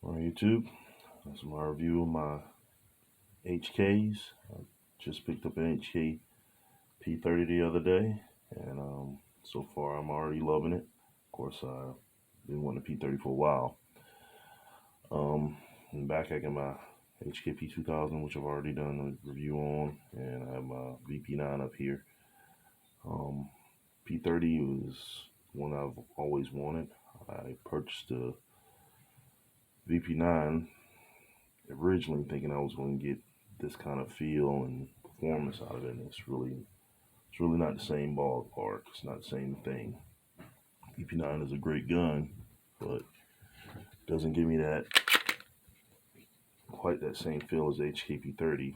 On YouTube, that's my review of my HKs. I just picked up an HK P30 the other day, and so far I'm already loving it. Of course, I've been wanting a P30 for a while. In back I got my HK P2000, which I've already done a review on, and I have my VP9 up here. P30 was one I've always wanted. I purchased the VP9 originally thinking I was going to get this kind of feel and performance out of it, and it's really not the same ballpark. It's not the same thing. VP9 is a great gun, but doesn't give me that quite that same feel as HKP30.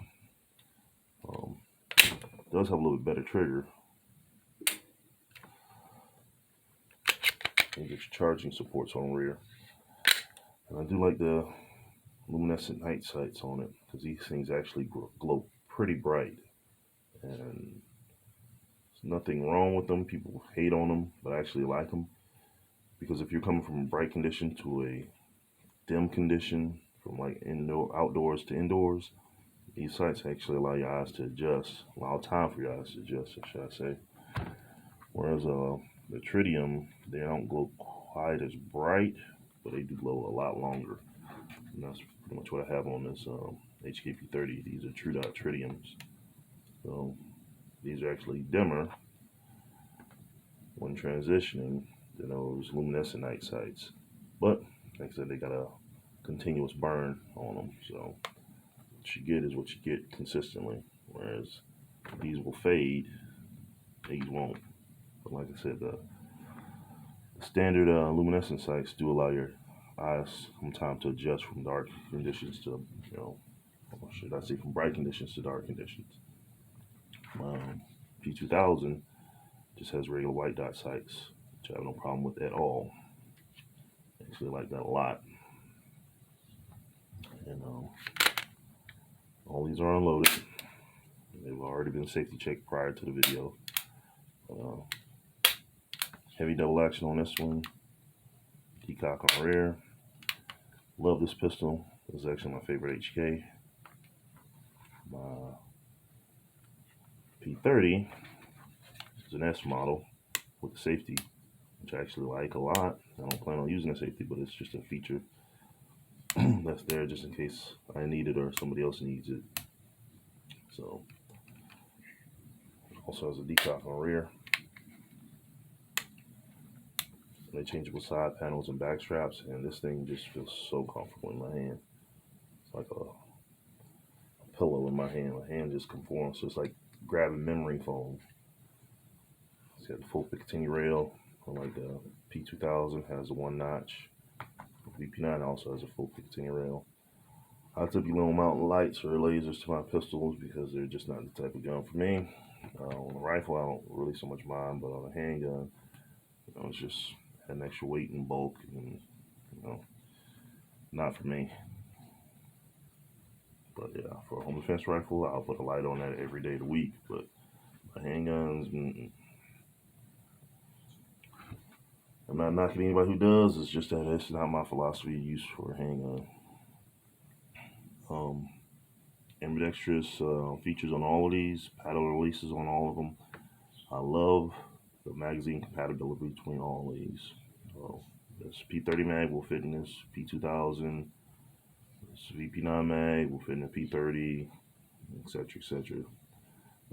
Does have a little bit better trigger. And get your charging supports on rear. And I do like the luminescent night sights on it because these things actually glow pretty bright. And there's nothing wrong with them. People hate on them, but I actually like them because if you're coming from a bright condition to a dim condition, from like outdoors to indoors, these sights actually allow your eyes to adjust, allow time for your eyes to adjust, should I say. Whereas the tritium, they don't glow quite as bright, but they do glow a lot longer. And that's pretty much what I have on this HKP30. These are true dot tritiums. So these are actually dimmer when transitioning than those luminescent night sights. But like I said, they got a continuous burn on them. So what you get is what you get consistently. Whereas these will fade, these won't. But like I said, the standard luminescent sights do allow your eyes some time to adjust from dark conditions to, or should I say from bright conditions to dark conditions. P2000 just has regular white dot sights, which I have no problem with at all. Actually like that a lot. And all these are unloaded. They've already been safety checked prior to the video. Heavy double action on this one. Decock on rear. Love this pistol. This is actually my favorite HK. My P30 is an S model with the safety, which I actually like a lot. I don't plan on using the safety, but it's just a feature that's there just in case I need it or somebody else needs it. So, also has a decock on rear. Interchangeable side panels and back straps, and this thing just feels so comfortable in my hand. It's like a pillow in my hand. My hand just conforms, so it's like grabbing memory foam. It's got the full Picatinny rail, like the P2000 has a one notch. VP9 also has a full Picatinny rail. I typically don't mount lights or lasers to my pistols because they're just not the type of gun for me. On a rifle, I don't really so much mind, but on a handgun, it's just an extra weight and bulk, and not for me. But yeah, for a home defense rifle, I'll put a light on that every day of the week. But handguns, I'm not knocking anybody who does. It's just that it's not my philosophy of use for a handgun. Ambidextrous features on all of these, paddle releases on all of them. I love the magazine compatibility between all of these. This P30 mag will fit in this P2000. This VP9 mag will fit in the P30, etc., etc.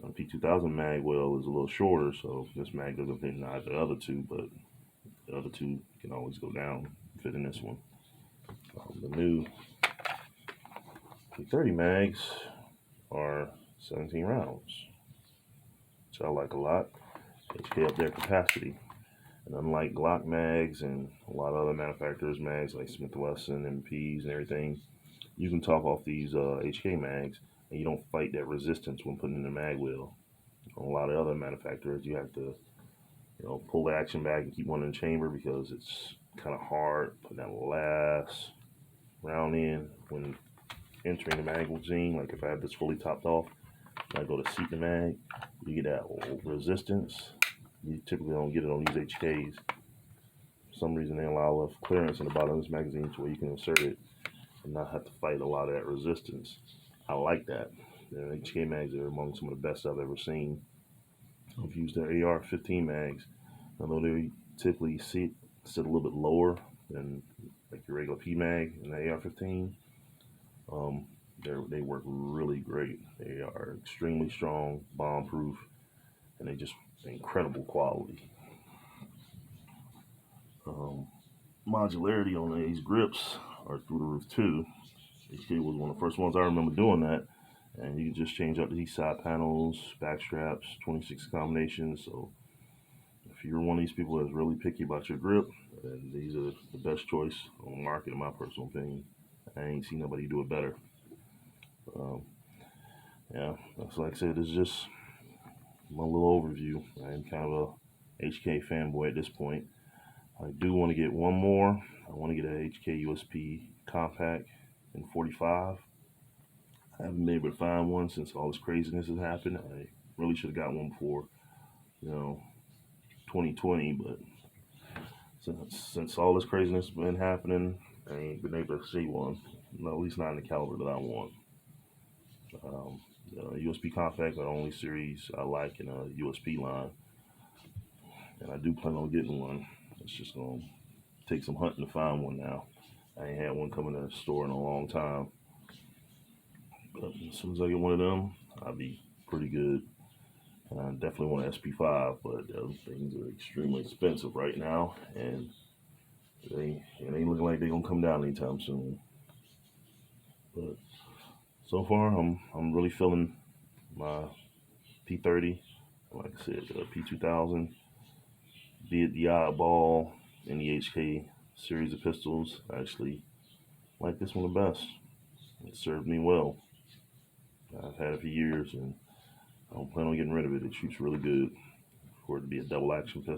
P2000 mag well is a little shorter, so this mag doesn't fit in either the other two, but the other two can always go down, fit in this one. The new P30 mags are 17 rounds, which I like a lot. HK up their capacity. And unlike Glock mags and a lot of other manufacturers' mags like Smith & Wesson, MPs, and everything, you can top off these HK mags and you don't fight that resistance when putting in the mag wheel. On a lot of other manufacturers, you have to pull the action back and keep one in the chamber because it's kind of hard putting that last round in when entering the magazine. Like if I have this fully topped off and I go to seat the mag, you get that resistance. You typically don't get it on these HKs. For some reason they allow enough clearance in the bottom of this magazine to where you can insert it and not have to fight a lot of that resistance. I like that. The HK mags are among some of the best I've ever seen. I've used their AR-15 mags, although they typically sit a little bit lower than like your regular P mag and the AR-15. Um, they work really great. They are extremely strong, bomb proof, and they just incredible quality. Um, Modularity on these grips are through the roof too. HK was one of the first ones I remember doing that. And you can just change up these side panels, back straps, 26 combinations. So if you're one of these people that's really picky about your grip, then these are the best choice on the market, in my personal opinion. I ain't seen nobody do it better. Um, yeah, that's like I said, it's just my little overview. I am kind of a HK fanboy at this point. I do want to get one more. I want to get a HK USP compact in 45. I haven't been able to find one since all this craziness has happened. I really should have got one before, 2020, but since all this craziness has been happening, I ain't been able to see one. No, at least not in the caliber that I want. Um, USB compact are the only series I like in a USB line, and I do plan on getting one. It's just gonna take some hunting to find one now. I ain't had one coming to the store in a long time, but as soon as I get one of them, I'll be pretty good. And I definitely want an SP5, but those things are extremely expensive right now, and it ain't looking like they're gonna come down anytime soon. But so far, I'm really feeling my P30. Like I said, P2000, be it the oddball in the HK series of pistols. I actually like this one the best. It served me well. I've had it for years, and I don't plan on getting rid of it. It shoots really good for it to be a double action pistol.